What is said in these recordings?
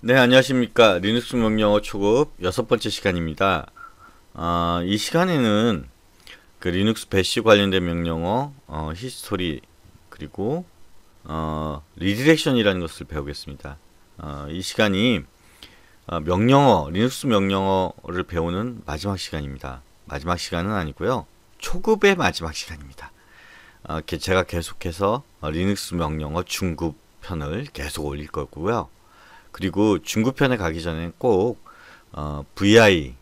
네, 안녕하십니까. 리눅스 명령어 초급 6번째 시간입니다. 이 시간에는 그 리눅스 배시 관련된 명령어, 히스토리, 그리고, 리디렉션이라는 것을 배우겠습니다. 이 시간이 리눅스 명령어를 배우는 마지막 시간입니다. 마지막 시간은 아니고요. 초급의 마지막 시간입니다. 제가 계속해서 리눅스 명령어 중급 편을 계속 올릴 거고요. 그리고 중급편에 가기 전에 꼭 VI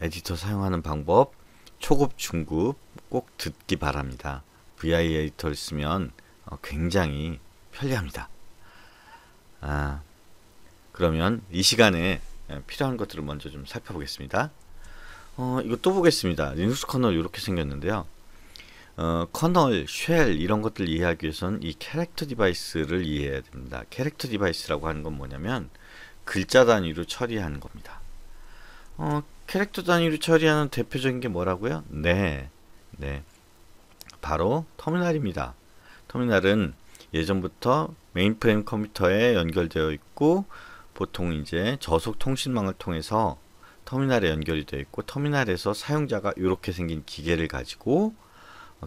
에디터 사용하는 방법 초급, 중급 꼭 듣기 바랍니다. VI 에디터를 쓰면 굉장히 편리합니다. 그러면 이 시간에 필요한 것들을 먼저 좀 살펴보겠습니다. 이거 또 보겠습니다. 리눅스 커널 이렇게 생겼는데요. 커널, 쉘 이런 것들 이해하기 위해서는 이 캐릭터 디바이스를 이해해야 됩니다. 캐릭터 디바이스라고 하는 건 뭐냐면 글자 단위로 처리하는 겁니다. 캐릭터 단위로 처리하는 대표적인 게 뭐라고요? 네, 바로 터미널입니다. 터미널은 예전부터 메인프레임 컴퓨터에 연결되어 있고 보통 이제 저속 통신망을 통해서 터미널에 연결이 되어 있고 터미널에서 사용자가 이렇게 생긴 기계를 가지고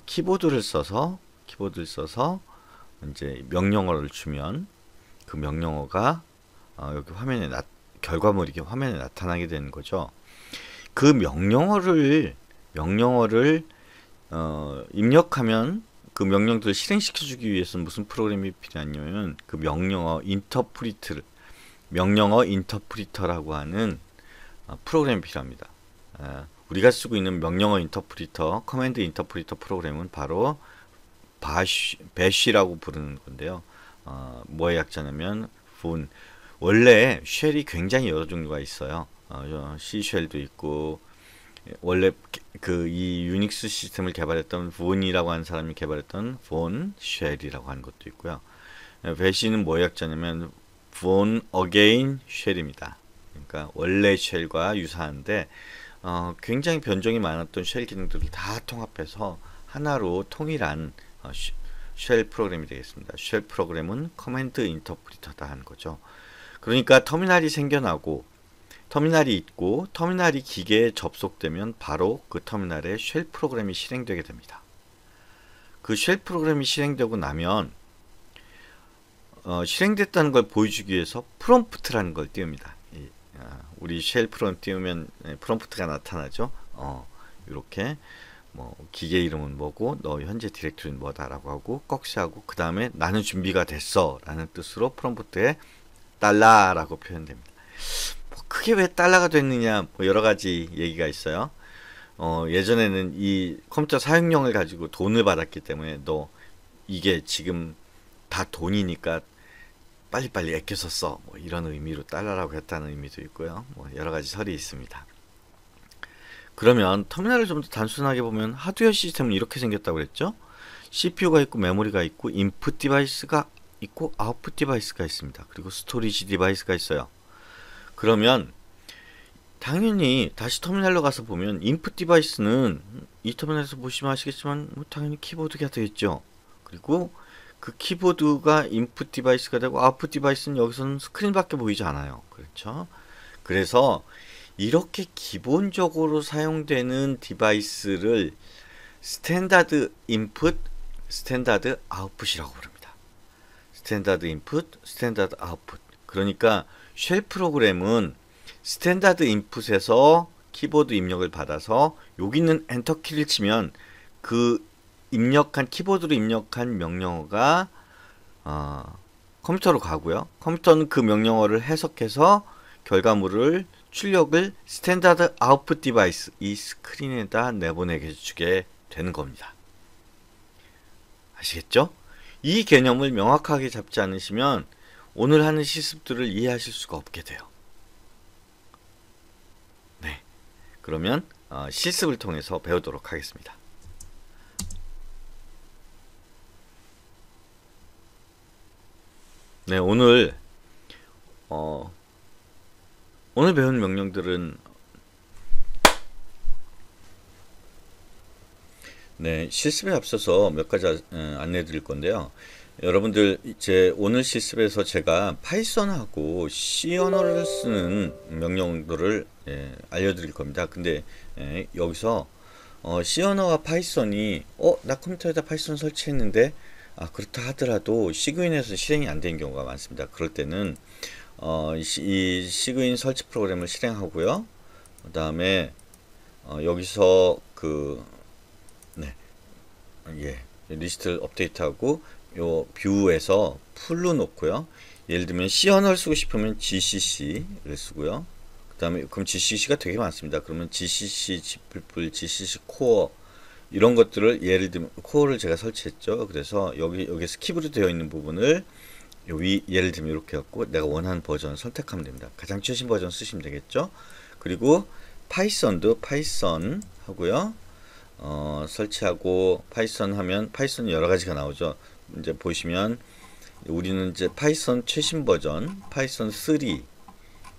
키보드를 써서 이제 명령어를 주면 그 명령어가 여기 화면에 결과물이 화면에 나타나게 되는 거죠. 그 명령어를 입력하면 그 명령들을 실행시켜 주기 위해서는 무슨 프로그램이 필요하냐면 그 명령어 인터프리터라고 하는 프로그램이 필요합니다. 우리가 쓰고 있는 명령어 인터프리터, 커맨드 인터프리터 프로그램은 바로 배쉬라고 부르는 건데요. 뭐의 약자냐면 원래 쉘이 굉장히 여러 종류가 있어요. C 쉘도 있고 원래 이 유닉스 시스템을 개발했던 본이라고 하는 사람이 개발했던 본 쉘이라고 하는 것도 있고요. 배쉬는 뭐의 약자냐면 본 어게인 쉘입니다. 그러니까 원래 쉘과 유사한데 굉장히 변종이 많았던 쉘 기능들을 다 통합해서 하나로 통일한 쉘 프로그램이 되겠습니다. 쉘 프로그램은 커맨드 인터프리터다 하는 거죠. 그러니까 터미널이 생겨나고 터미널이 있고 터미널이 기계에 접속되면 바로 그 터미널에 쉘 프로그램이 실행되게 됩니다. 그 쉘 프로그램이 실행되고 나면 실행됐다는 걸 보여주기 위해서 프롬프트라는 걸 띄웁니다. 우리 쉘 프로그램 띄우면 프롬프트가 나타나죠. 이렇게 뭐 기계 이름은 뭐고 너 현재 디렉토리는 뭐다라고 하고 꺽쇠하고 그 다음에 나는 준비가 됐어 라는 뜻으로 프롬프트에 달러라고 표현됩니다. 뭐 크게 왜 달러가 됐느냐 뭐 여러 가지 얘기가 있어요. 예전에는 이 컴퓨터 사용료를 가지고 돈을 받았기 때문에 너 이게 지금 다 돈이니까 빨리빨리 아껴서 써. 뭐 이런 의미로 달러라고 했다는 의미도 있고요. 뭐 여러 가지 설이 있습니다. 그러면 터미널을 좀 더 단순하게 보면 하드웨어 시스템은 이렇게 생겼다고 그랬죠. CPU가 있고 메모리가 있고 인풋 디바이스가 있고 아웃풋 디바이스가 있습니다. 그리고 스토리지 디바이스가 있어요. 그러면 당연히 다시 터미널로 가서 보면 인풋 디바이스는 이 터미널에서 보시면 아시겠지만 뭐 당연히 키보드가 되겠죠. 그리고 그 키보드가 인풋 디바이스가 되고 아웃풋 디바이스는 여기서는 스크린밖에 보이지 않아요. 그렇죠? 그래서 이렇게 기본적으로 사용되는 디바이스를 스탠다드 인풋, 스탠다드 아웃풋이라고 부릅니다. 스탠다드 인풋, 스탠다드 아웃풋. 그러니까 쉘 프로그램은 스탠다드 인풋에서 키보드 입력을 받아서 여기 있는 엔터 키를 치면 그 키보드로 입력한 명령어가 컴퓨터로 가고요. 컴퓨터는 그 명령어를 해석해서 결과물을 출력을 스탠다드 아웃풋 디바이스 이 스크린에다 내보내게 주게 되는 겁니다. 아시겠죠? 이 개념을 명확하게 잡지 않으시면 오늘 하는 실습들을 이해하실 수가 없게 돼요. 네, 그러면 실습을 통해서 배우도록 하겠습니다. 네, 오늘 배운 명령들은 네, 실습에 앞서서 몇 가지 안내 드릴 건데요. 여러분들 이제 오늘 실습에서 제가 파이썬하고 C 언어를 쓰는 명령들을 알려드릴 겁니다. 근데 여기서 C 언어와 파이썬이 나 컴퓨터에다 파이썬 설치했는데 그렇다 하더라도 시그인에서 실행이 안 되는 경우가 많습니다. 그럴 때는 이 시그인 설치 프로그램을 실행하고요. 그 다음에 여기서 리스트를 업데이트하고 요 뷰에서 풀로 놓고요. 예를 들면 C 언어를 쓰고 싶으면 GCC를 쓰고요. 그 다음에 그럼 GCC가 되게 많습니다. 그러면 GCC G++, GCC 코어 이런 것들을 예를 들면 코어를 제가 설치했죠. 그래서 여기에서 키보드 되어 있는 부분을 여기 예를 들면 이렇게 갖고 내가 원하는 버전을 선택하면 됩니다. 가장 최신 버전 쓰시면 되겠죠. 그리고 파이썬도 파이썬 하고요. 설치하고 파이썬 하면 파이썬이 여러 가지가 나오죠. 이제 보시면 우리는 이제 파이썬 최신 버전 파이썬 3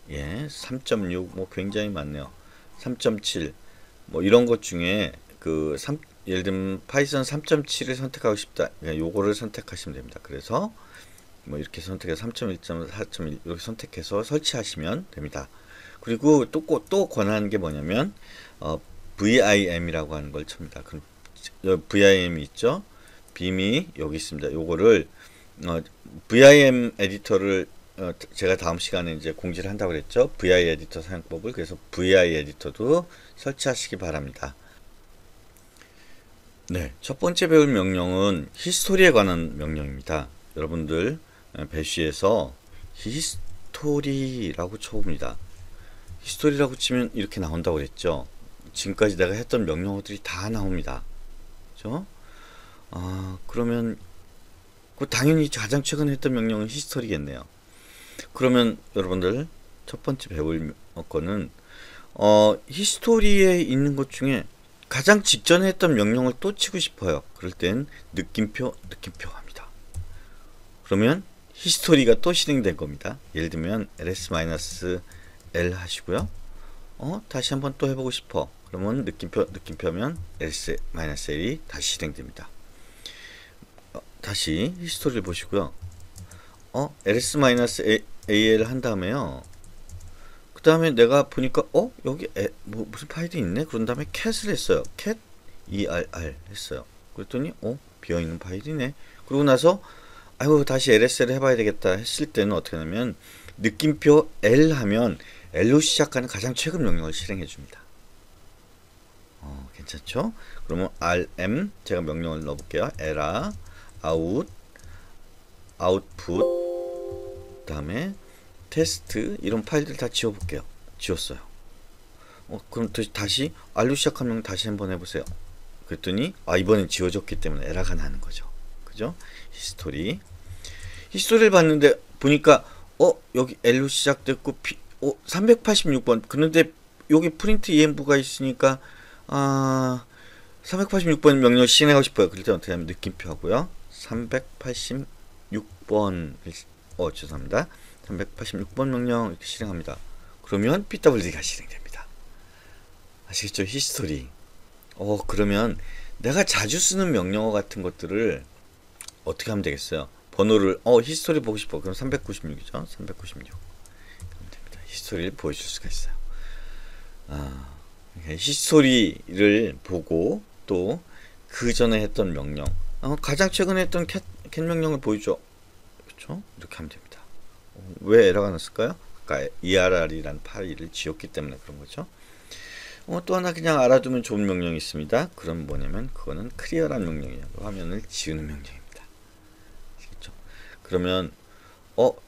3.6 뭐 굉장히 많네요. 3.7 뭐 이런 것 중에 예를 들면 파이썬 3.7을 선택하고 싶다. 요거를 선택하시면 됩니다. 그래서 뭐 이렇게 선택해서 3.1.4.1 이렇게 선택해서 설치하시면 됩니다. 그리고 또 권하는 게 뭐냐면 VIM이라고 하는 걸 칩니다. 그럼 VIM이 있죠. 빔이 여기 있습니다. 요거를 VIM 에디터를 제가 다음 시간에 이제 공지를 한다고 그랬죠. VI 에디터 사용법을. 그래서 VI 에디터도 설치하시기 바랍니다. 네, 첫 번째 배울 명령은 히스토리에 관한 명령입니다. 여러분들 배쉬에서 히스토리라고 쳐봅니다. 히스토리라고 치면 이렇게 나온다고 그랬죠. 지금까지 내가 했던 명령어들이 다 나옵니다. 그죠? 그러면 당연히 가장 최근에 했던 명령은 히스토리겠네요. 그러면 여러분들 첫 번째 배울 거는 히스토리에 있는 것 중에 가장 직전에 했던 명령을 또 치고 싶어요. 그럴 땐 느낌표 합니다. 그러면 히스토리가 또 실행된 겁니다. 예를 들면 ls-l 하시고요. 다시 한번 또 해보고 싶어. 그러면 느낌표면 ls-l이 다시 실행됩니다. 다시 히스토리를 보시고요. ls-al 한 다음에요. 그 다음에 내가 보니까 여기 무슨 파일이 있네. 그런 다음에 cat을 했어요. cat err 했어요. 그랬더니 비어있는 파일이네. 그러고 나서 다시 ls를 해봐야 되겠다 했을 때는 어떻게 하냐면 느낌표 L 하면 L로 시작하는 가장 최근 명령을 실행해 줍니다. 괜찮죠? 그러면 rm 제가 명령을 넣어볼게요. error output 그 다음에 테스트 이런 파일들 다 지워볼게요. 지웠어요. 그럼 다시 R로 시작한 명령 다시 한번 해보세요. 그랬더니 이번엔 지워졌기 때문에 에러가 나는 거죠. 그죠? 히스토리를 봤는데 보니까 여기 L로 시작됐고 386번 그런데 여기 프린트 env가 있으니까 386번 명령을 실행하고 싶어요. 그럴 때 어떻게 하면 느낌표 하고요. 386번 죄송합니다. 386번 명령 이렇게 실행합니다. 그러면 PWD가 실행됩니다. 아시겠죠? 히스토리. 그러면 내가 자주 쓰는 명령어 같은 것들을 어떻게 하면 되겠어요? 번호를 히스토리 보고 싶어. 그럼 396이죠. 396. 그럼 됩니다. 히스토리를 보여줄 수가 있어요. 히스토리를 보고 또 그 전에 했던 명령, 가장 최근에 했던 cat 명령을 보여줘. 그렇죠? 이렇게 하면 됩니다. 왜 에러가 났을까요? 그러니까 err이라는 파일을 지웠기 때문에 그런 거죠. 또 하나 그냥 알아두면 좋은 명령이 있습니다. 그럼 뭐냐면 그거는 clear란 명령이에요. 화면을 지우는 명령입니다. 아시겠죠? 그러면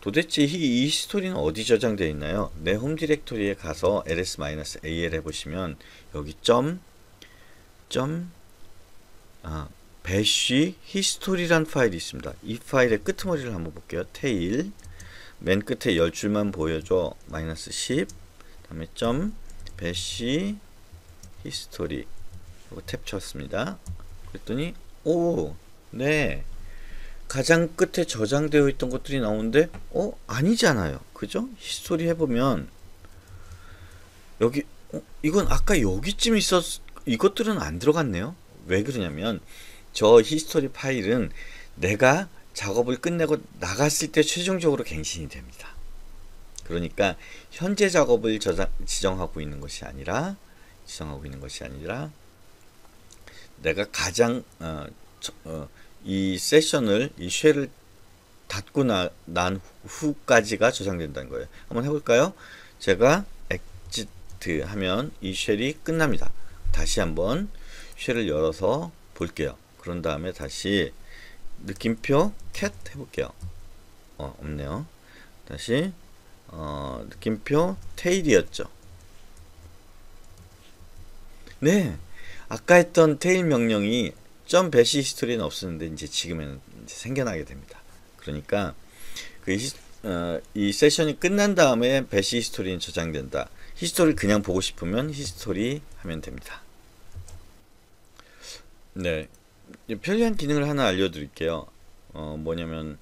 도대체 이 히스토리는 어디 저장되어 있나요? 내 홈 디렉토리에 가서 ls-al 해보시면 여기 bash history란 파일이 있습니다. 이 파일의 끄트머리를 한번 볼게요. 테일 맨 끝에 10줄만 보여줘. -10 다음에 bash history 이거 탭 쳤습니다. 그랬더니 네 가장 끝에 저장되어 있던 것들이 나오는데 아니잖아요. 그죠? 히스토리 해보면 여기 이건 아까 여기쯤 이것들은 안 들어갔네요. 왜 그러냐면 저 히스토리 파일은 내가 작업을 끝내고 나갔을 때 최종적으로 갱신이 됩니다. 그러니까 현재 작업을 지정하고 있는 것이 아니라 내가 가장 이 세션을 이 쉘을 닫고 난 후까지가 저장된다는 거예요. 한번 해볼까요? 제가 exit 하면 이 쉘이 끝납니다. 다시 한번 쉘을 열어서 볼게요. 그런 다음에 다시 느낌표 cat 해볼게요. 없네요. 다시 느낌표 tail이었죠. 네, 아까 했던 tail 명령이 .bash 히스토리는 없었는데 이제 지금은 이제 생겨나게 됩니다. 그러니까 이 세션이 끝난 다음에 bash 히스토리는 저장된다. 히스토리를 그냥 보고 싶으면 히스토리 하면 됩니다. 네, 편리한 기능을 하나 알려드릴게요. 뭐냐면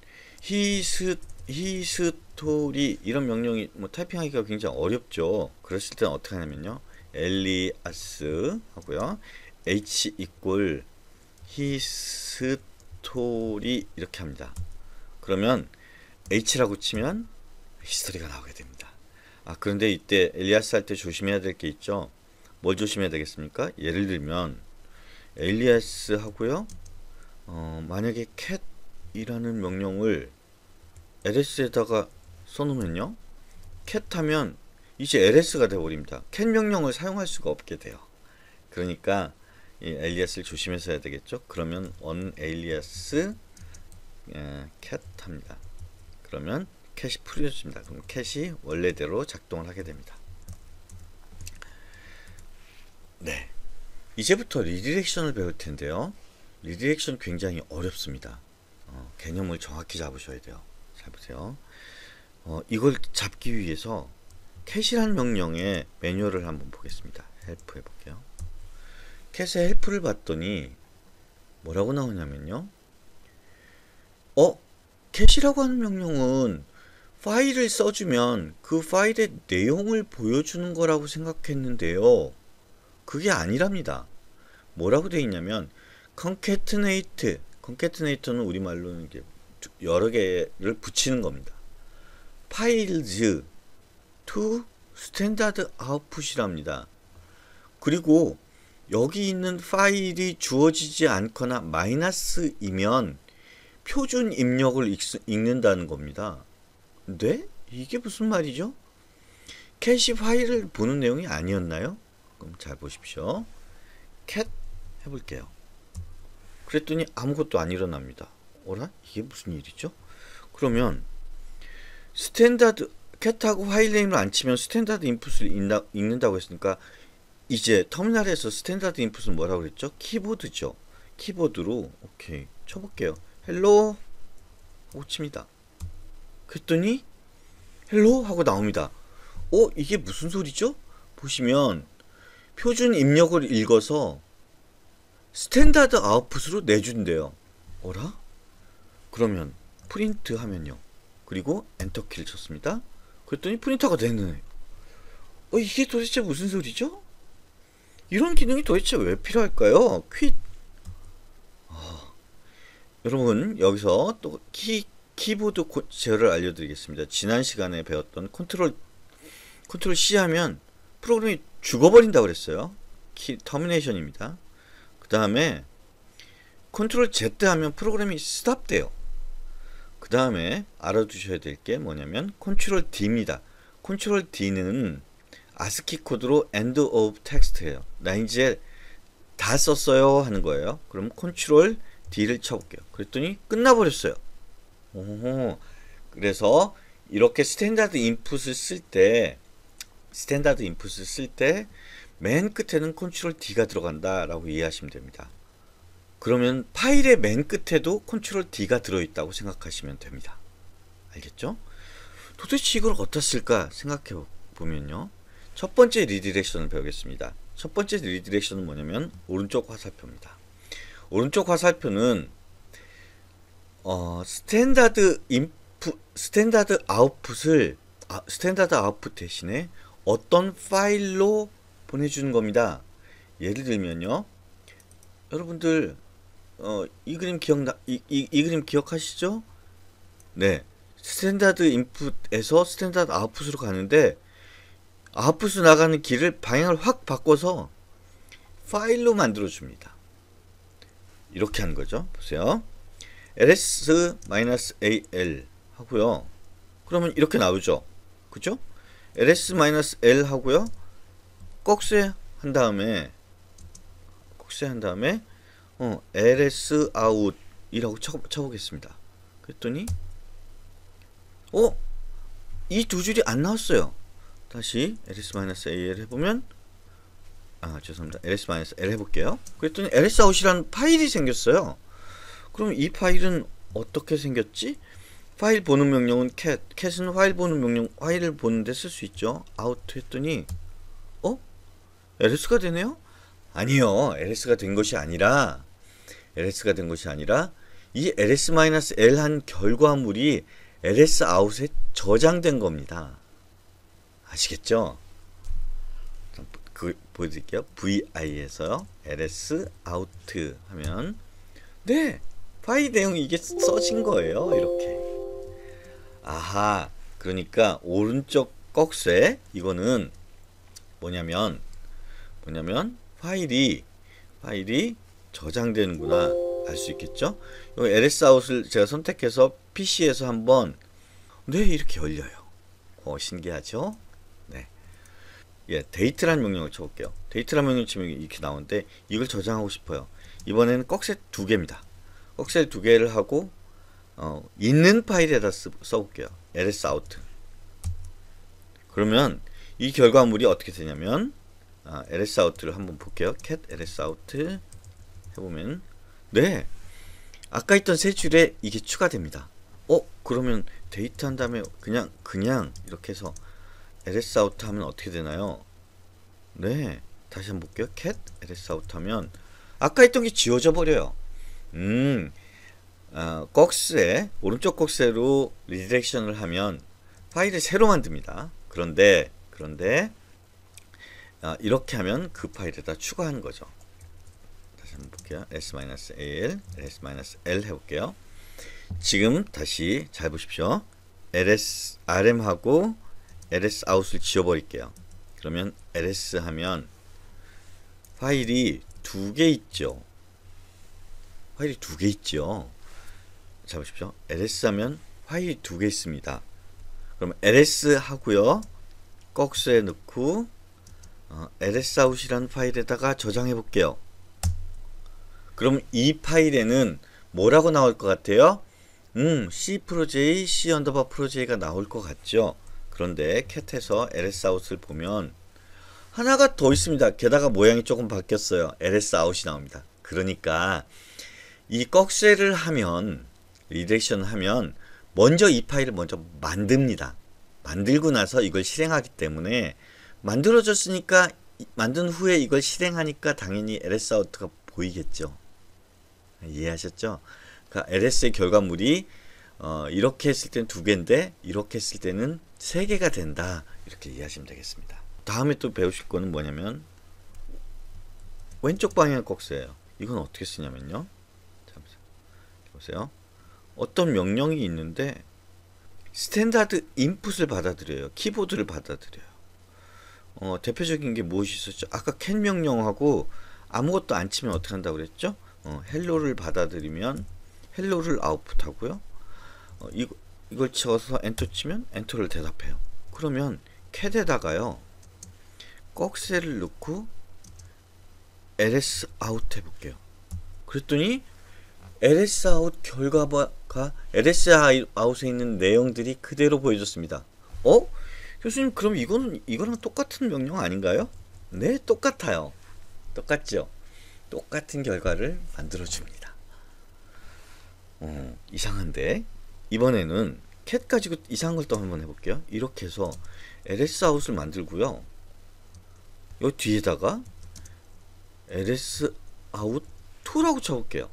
히스토리 이런 명령이 뭐 타이핑하기가 굉장히 어렵죠. 그랬을 때는 어떻게 하냐면요, 엘리아스 하고요, h 이퀄 히스토리 이렇게 합니다. 그러면 h라고 치면 히스토리가 나오게 됩니다. 그런데 이때 엘리아스 할 때 조심해야 될 게 있죠. 뭘 조심해야 되겠습니까? 예를 들면 엘리아스 하고요, 만약에 cat이라는 명령을 ls에다가 써놓으면요, cat 하면 이제 ls가 되어버립니다. cat 명령을 사용할 수가 없게 돼요. 그러니까 이 alias를 조심해서 해야 되겠죠. 그러면 unalias cat 합니다. 그러면 cat이 풀려집니다. 그럼 cat이 원래대로 작동을 하게 됩니다. 네, 이제부터 리디렉션을 배울 텐데요. 리디렉션 굉장히 어렵습니다. 개념을 정확히 잡으셔야 돼요. 잘 보세요. 이걸 잡기 위해서 cat이라는 명령의 매뉴얼을 한번 보겠습니다. help 해볼게요. cat의 help를 봤더니 뭐라고 나오냐면요, cat이라고 하는 명령은 파일을 써주면 그 파일의 내용을 보여주는 거라고 생각했는데요, 그게 아니랍니다. 뭐라고 되어 있냐면 concatenate는 우리말로는 이게 여러 개를 붙이는 겁니다. files to standard output이랍니다. 그리고 여기 있는 파일이 주어지지 않거나 마이너스이면 표준 입력을 읽는다는 겁니다. 네? 이게 무슨 말이죠? cat이 파일을 보는 내용이 아니었나요? 그럼 잘 보십시오. cat 해볼게요. 그랬더니 아무것도 안 일어납니다. 어라? 이게 무슨 일이죠? 그러면 스탠다드 cat하고 파일 네임을 안 치면 스탠다드 인풋을 읽는다고 했으니까 이제 터미널에서 스탠다드 인풋은 뭐라고 그랬죠? 키보드죠. 키보드로 오케이 쳐볼게요. 헬로 하고 칩니다. 그랬더니 헬로 하고 나옵니다. 이게 무슨 소리죠? 보시면 표준 입력을 읽어서 스탠다드 아웃풋으로 내준대요. 어라? 그러면 프린트 하면요, 그리고 엔터 키를 쳤습니다. 그랬더니 프린터가 되네. 이게 도대체 무슨 소리죠? 이런 기능이 도대체 왜 필요할까요? 여러분, 여기서 또 키보드 제어를 알려드리겠습니다. 지난 시간에 배웠던 컨트롤 C 하면 프로그램이 죽어버린다고 그랬어요. 터미네이션입니다. 그 다음에 컨트롤 Z 하면 프로그램이 스탑 돼요. 그 다음에 알아두셔야 될 게 뭐냐면 컨트롤 D입니다. 컨트롤 D는 아스키 코드로 end of text예요. 나 이제 다 썼어요 하는 거예요. 그럼 컨트롤 D를 쳐볼게요. 그랬더니 끝나버렸어요. 그래서 이렇게 스탠다드 인풋을 쓸 때 맨 끝에는 컨트롤 D가 들어간다 라고 이해하시면 됩니다. 그러면 파일의 맨 끝에도 컨트롤 D가 들어있다고 생각하시면 됩니다. 알겠죠? 도대체 이걸 어디다 쓸까 생각해 보면요, 첫 번째 리디렉션을 배우겠습니다. 첫 번째 리디렉션은 뭐냐면 오른쪽 화살표입니다. 오른쪽 화살표는 스탠다드 아웃풋 대신에 어떤 파일로 보내주는 겁니다. 예를 들면요, 여러분들 이 그림 이 그림 기억하시죠? 네. 스탠다드 인풋에서 스탠다드 아웃풋으로 가는데 아웃풋으로 나가는 길을 방향을 확 바꿔서 파일로 만들어 줍니다. 이렇게 하는 거죠. 보세요. ls-al 하고요. 그러면 이렇게 나오죠. 그죠? ls-l 하고요. 꺽쇠 한 다음에 ls out 이라고 쳐보겠습니다. 그랬더니 이 두 줄이 안 나왔어요. 다시 ls-al 해보면 죄송합니다. ls-l 해볼게요. 그랬더니 lsout이라는 파일이 생겼어요. 그럼 이 파일은 어떻게 생겼지? 파일 보는 명령은 cat은 파일 보는 명령, 파일을 보는데 쓸 수 있죠. out 했더니 ls가 되네요? 아니요. ls가 된 것이 아니라 이 ls-l 한 결과물이 lsout에 저장된 겁니다. 아시겠죠? 보여드릴게요. vi에서요. lsout 하면 네, 파일 내용이 이게 써진 거예요. 이렇게. 아하, 그러니까 오른쪽 꺽쇠 이거는 뭐냐면 파일이 저장되는구나 알 수 있겠죠? 이 lsout을 제가 선택해서 PC에서 한번 이렇게 열려요. 신기하죠? 네. 예, 데이트라는 명령을 쳐볼게요. 데이트라는 명령 치면 이렇게 나오는데 이걸 저장하고 싶어요. 이번에는 꺽쇠 2개입니다. 꺽쇠 2개를 하고 있는 파일에다 써볼게요. lsout. 그러면 이 결과물이 어떻게 되냐면 lsout를 한번 볼게요. cat lsout 해보면 네, 아까 있던 세 줄에 이게 추가됩니다. 그러면 데이트 한 다음에 그냥 이렇게 해서 lsout 하면 어떻게 되나요? 네, 다시 한번 볼게요. cat lsout 하면 아까 있던 게 지워져 버려요. 꺽쇠 오른쪽 꺽쇠로 리디렉션을 하면 파일을 새로 만듭니다. 그런데 이렇게 하면 그 파일에다 추가하는 거죠. 다시 한번 볼게요. ls-al 해볼게요. 지금 다시 잘 보십시오. rm하고 lsout을 지워버릴게요. 그러면 ls 하면 파일이 2개 있죠. 잘 보십시오. ls 하면 파일이 2개 있습니다. 그럼 ls 하고요. 꺽쇠에 넣고 lsout이라는 파일에다가 저장해 볼게요. 그럼 이 파일에는 뭐라고 나올 것 같아요? c_j, c_proj가 나올 것 같죠? 그런데 cat에서 lsout을 보면 하나가 더 있습니다. 게다가 모양이 조금 바뀌었어요. lsout이 나옵니다. 그러니까 이 꺽쇠를 하면 리렉션을 하면 먼저 이 파일을 먼저 만듭니다. 만들고 나서 이걸 실행하기 때문에 만들어졌으니까 만든 후에 이걸 실행하니까 당연히 lsout가 보이겠죠. 이해하셨죠? 그러니까 ls의 결과물이 이렇게 했을 때는 2개인데 이렇게 했을 때는 3개가 된다. 이렇게 이해하시면 되겠습니다. 다음에 또 배우실 거는 뭐냐면 왼쪽 방향 꺽쇠예요. 이건 어떻게 쓰냐면요. 잠시만요. 보세요. 어떤 명령이 있는데 스탠다드 인풋을 받아들여요. 키보드를 받아들여요. 대표적인 게 무엇이 있었죠? 아까 캔 명령하고 아무것도 안 치면 어떻게 한다고 그랬죠? 헬로를 받아들이면 헬로를 아웃풋하고요. 이걸 쳐서 엔터 치면 엔터를 대답해요. 그러면 캣에다가요. 꺽쇠를 넣고 lsout 해볼게요. 그랬더니 lsout 결과가 lsout에 있는 내용들이 그대로 보여졌습니다. 교수님 그럼 이거랑 똑같은 명령 아닌가요? 네, 똑같아요. 똑같죠? 똑같은 결과를 만들어줍니다. 이상한데 이번에는 cat 가지고 이상한 걸 또 한번 해볼게요. 이렇게 해서 lsout을 만들고요. 이 뒤에다가 lsout2라고 쳐볼게요.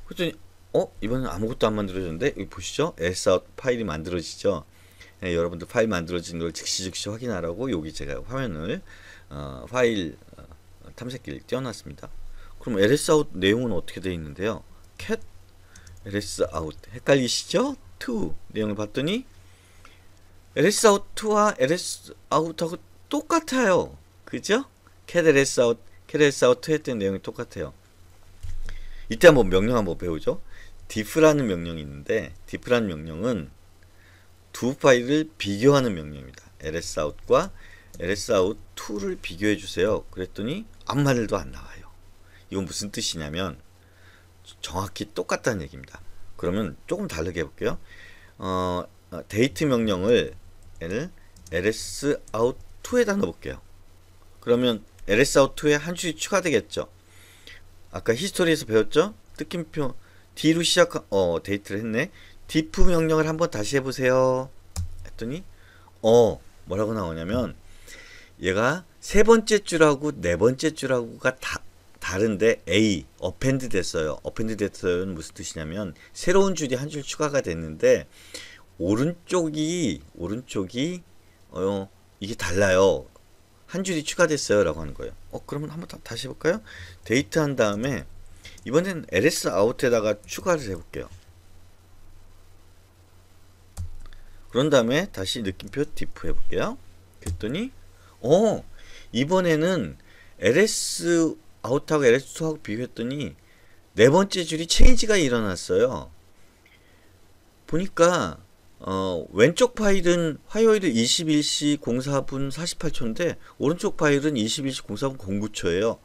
그랬더니 이번엔 아무것도 안 만들어졌는데 여기 보시죠? lsout 파일이 만들어지죠? 네, 여러분들 파일 만들어진 걸 즉시 확인하라고 여기 제가 화면을 파일 탐색기를 띄워놨습니다. 그럼 ls out 내용은 어떻게 되어 있는데요? cat ls out 헷갈리시죠? to 내용을 봤더니 ls out와 ls out하고 똑같아요. 그죠? cat ls out, cat ls out 했던 내용이 똑같아요. 이때 한번 명령 한번 배우죠. diff라는 명령이 있는데 diff라는 명령은 두 파일을 비교하는 명령입니다. lsout과 lsout2를 비교해 주세요. 그랬더니 아무 말도 안 나와요. 이건 무슨 뜻이냐면 정확히 똑같다는 얘기입니다. 그러면 조금 다르게 해볼게요. 데이트 명령을 lsout2에다 넣어볼게요. 그러면 lsout2에 한 줄이 추가되겠죠. 아까 히스토리에서 배웠죠? 뜻낌표 D로 시작한 데이트를 했네. diff 명령을 한번 다시 해보세요. 했더니 뭐라고 나오냐면 얘가 세 번째 줄하고 네 번째 줄하고가 다른데 A append 됐어요. append 됐어요는 무슨 뜻이냐면 새로운 줄이 한 줄 추가가 됐는데 오른쪽이 이게 달라요. 한 줄이 추가됐어요 라고 하는 거예요. 그러면 한번 다시 해볼까요? 데이트 한 다음에 이번엔 ls out에다가 추가를 해볼게요. 그런 다음에 다시 느낌표 diff 해볼게요. 그랬더니 이번에는 ls out하고 ls2하고 비교했더니 네 번째 줄이 체인지가 일어났어요. 보니까 왼쪽 파일은 화요일 21시 04분 48초인데 오른쪽 파일은 21시 04분 09초예요.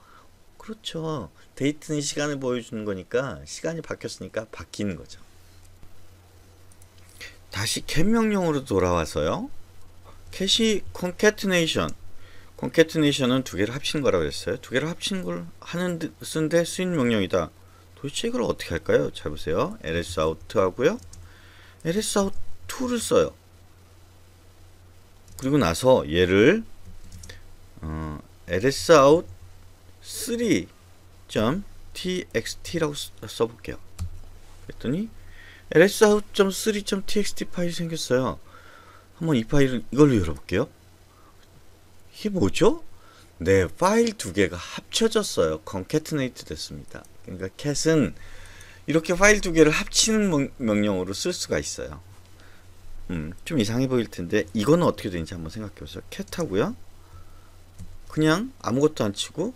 그렇죠. 데이트는 시간을 보여주는 거니까 시간이 바뀌었으니까 바뀌는 거죠. 다시 cat 명령으로 돌아와서요. cat이 concatenation은 두 개를 합치는 거라고 했어요. 두 개를 합치는 걸 쓰는데 쓰인 명령이다. 도대체 이걸 어떻게 할까요? 잘 보세요. lsout 하고요. lsout2를 써요. 그리고 나서 얘를 lsout3.txt라고 써볼게요. 그랬더니 lsout.3.txt 파일이 생겼어요. 한번 이 파일을 이걸로 열어볼게요. 이게 뭐죠? 네, 파일 두 개가 합쳐졌어요. concatenate 됐습니다. 그러니까 cat은 이렇게 파일 두 개를 합치는 명령으로 쓸 수가 있어요. 좀 이상해 보일 텐데 이거는 어떻게 되는지 한번 생각해 보세요. cat 하고요. 그냥 아무것도 안 치고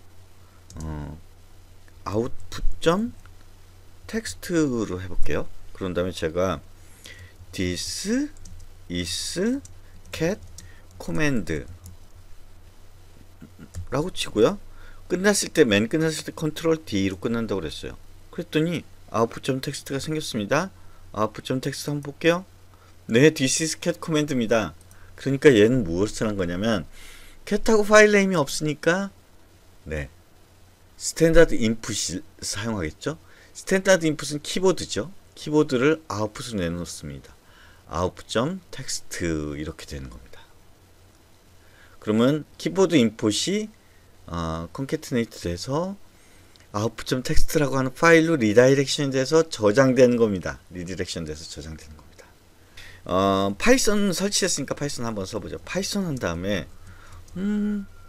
output.text로 해볼게요. 그런 다음에 제가 this is cat command 라고 치고요. 맨 끝났을 때 컨트롤 D로 끝난다고 그랬어요. 그랬더니 output.text가 생겼습니다. output.text 한번 볼게요. 네, this is cat command입니다. 그러니까 얘는 무엇을 한 거냐면 cat하고 파일 네임이 없으니까 네, 스탠다드 인풋을 사용하겠죠. 스탠다드 인풋은 키보드죠. 키보드를 아웃풋으로 내놓습니다. output.text 이렇게 되는 겁니다. 그러면 키보드 인풋이 concatenate 돼서 output.text라고 하는 파일로 리다이렉션 돼서 저장되는 겁니다. 리다이렉션 돼서 저장되는 겁니다. 파이썬 설치했으니까 파이썬 한번 써보죠. 파이썬 한 다음에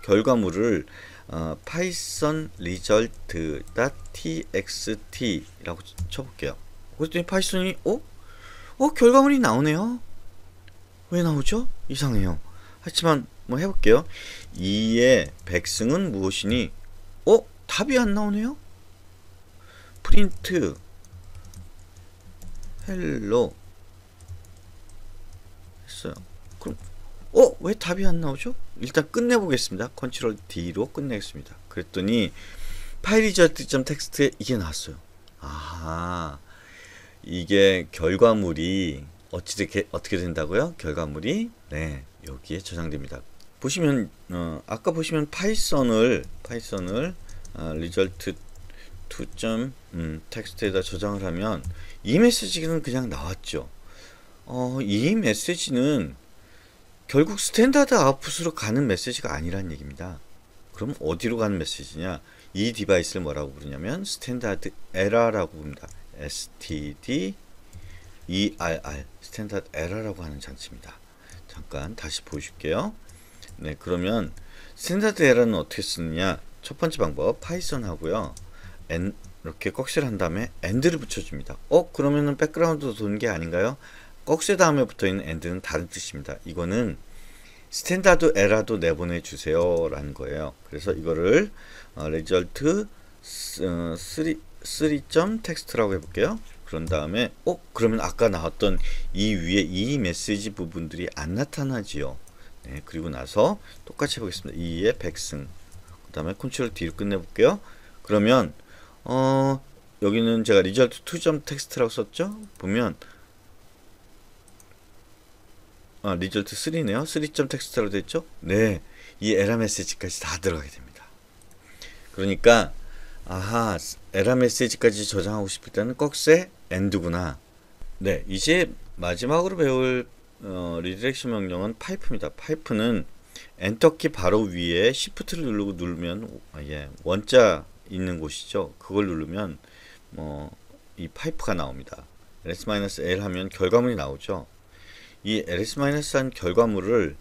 결과물을 python result.txt라고 쳐볼게요. 그랬더니 파이썬이 결과물이 나오네요. 왜 나오죠? 이상해요. 하지만 뭐 해볼게요. 2의 백승은 무엇이니? 답이 안 나오네요. 프린트 헬로 했어요. 그럼 왜 답이 안 나오죠? 일단 끝내보겠습니다. 컨트롤 D로 끝내겠습니다. 그랬더니 파일 result.txt에 이게 나왔어요. 이게 결과물이 어떻게 된다고요? 결과물이 네, 여기에 저장됩니다. 보시면 아까 보시면 파이썬을 result 텍스트에다 저장을 하면 이 메시지는 그냥 나왔죠. 이 메시지는 결국 스탠다드 아웃풋으로 가는 메시지가 아니란 얘기입니다. 그럼 어디로 가는 메시지냐? 이 디바이스를 뭐라고 부르냐면 스탠다드 에러라고 부릅니다. stderr 스탠다드 에러라고 하는 장치입니다. 잠깐 다시 보여줄게요. 네, 그러면 스탠다드 에러는 어떻게 쓰느냐? 첫 번째 방법 파이썬 하고요. 이렇게 꺽쇠를 한 다음에 AND를 붙여줍니다. 그러면은 백그라운드도 도는 게 아닌가요? 꺽쇠 다음에 붙어있는 AND는 다른 뜻입니다. 이거는 스탠다드 에러도 내보내 주세요 라는 거예요. 그래서 이거를 result 3.text라고 해볼게요. 그런 다음에 그러면 아까 나왔던 이 위에 이 메시지 부분들이 안 나타나지요. 네, 그리고 나서 똑같이 해보겠습니다. 2의 백승, 그 다음에 컨트롤 D로 끝내볼게요. 그러면 여기는 제가 result 2.text라고 썼죠. 보면 result 3네요. 3.text라고 됐죠. 네, 이 에러 메시지까지 다 들어가게 됩니다. 그러니까 에러 메시지까지 저장하고 싶을 때는 꺽쇠 AND구나. 네, 이제 마지막으로 배울 리디렉션 명령은 파이프입니다. 파이프는 엔터키 바로 위에 Shift를 누르면 원자 있는 곳이죠. 그걸 누르면 이 파이프가 나옵니다. ls-l 하면 결과물이 나오죠. 이 ls-한 결과물을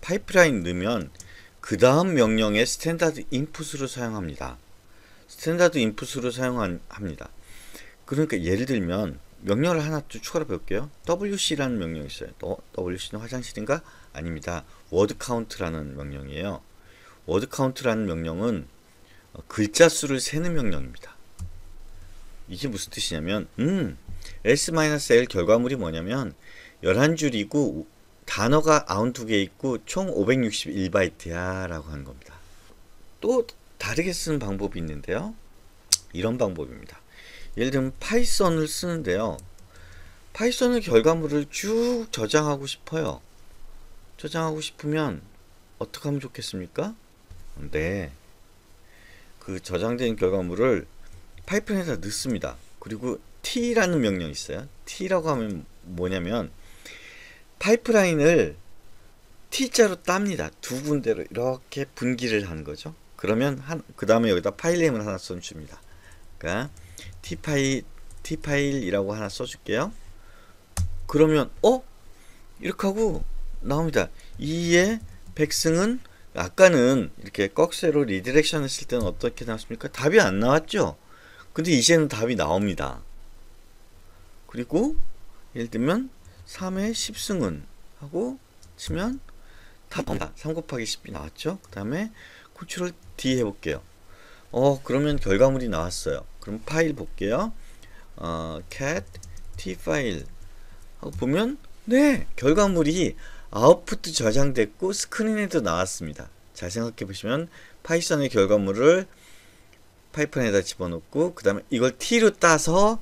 파이프라인 넣으면 그 다음 명령의 스탠다드 인풋으로 사용합니다. 스탠다드 인풋으로 사용합니다. 그러니까 예를 들면 명령을 하나 또 추가로 배울게요. wc라는 명령이 있어요. wc는 화장실인가? 아닙니다. word count라는 명령이에요. word count라는 명령은 글자 수를 세는 명령입니다. 이게 무슨 뜻이냐면 ls-l 결과물이 뭐냐면 11줄이고 단어가 92개 있고 총 561바이트야 라고 하는 겁니다. 또 다르게 쓰는 방법이 있는데요. 이런 방법입니다. 예를 들면 파이썬을 쓰는데요. 파이썬의 결과물을 쭉 저장하고 싶어요. 저장하고 싶으면 어떻게 하면 좋겠습니까? 네, 그 저장된 결과물을 파이프라인에다 넣습니다. 그리고 t라는 명령이 있어요. t라고 하면 뭐냐면 파이프라인을 t자로 땁니다. 두 군데로 이렇게 분기를 하는 거죠. 그러면 그 다음에 여기다 파일 네임을 하나 써줍니다. 그러니까 t파일이라고 하나 써줄게요. 그러면 이렇게 하고 나옵니다. 2의 백승은 아까는 이렇게 꺽쇠로 리디렉션 했을 때는 어떻게 나왔습니까? 답이 안 나왔죠. 근데 이제는 답이 나옵니다. 그리고 예를 들면 3의 10승은 하고 치면 답 나옵니다. 3 곱하기 10이 나왔죠. 그 다음에 컨트롤 D 해볼게요. 그러면 결과물이 나왔어요. 그럼 파일 볼게요. cat t파일 하고 보면 네, 결과물이 아웃풋도 저장됐고 스크린에도 나왔습니다. 잘 생각해 보시면 파이썬의 결과물을 파이프라인에다 집어넣고 그 다음에 이걸 t로 따서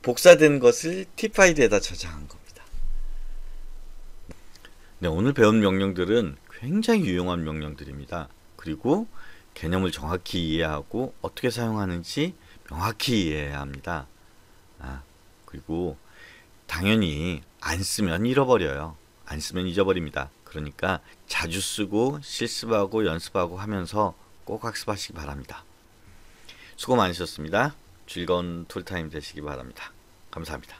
복사된 것을 t파일에다 저장한 겁니다. 네, 오늘 배운 명령들은 굉장히 유용한 명령들입니다. 그리고 개념을 정확히 이해하고 어떻게 사용하는지 명확히 이해해야 합니다. 그리고 당연히 안 쓰면 잃어버려요. 안 쓰면 잊어버립니다. 그러니까 자주 쓰고 실습하고 연습하고 하면서 꼭 학습하시기 바랍니다. 수고 많으셨습니다. 즐거운 툴타임 되시기 바랍니다. 감사합니다.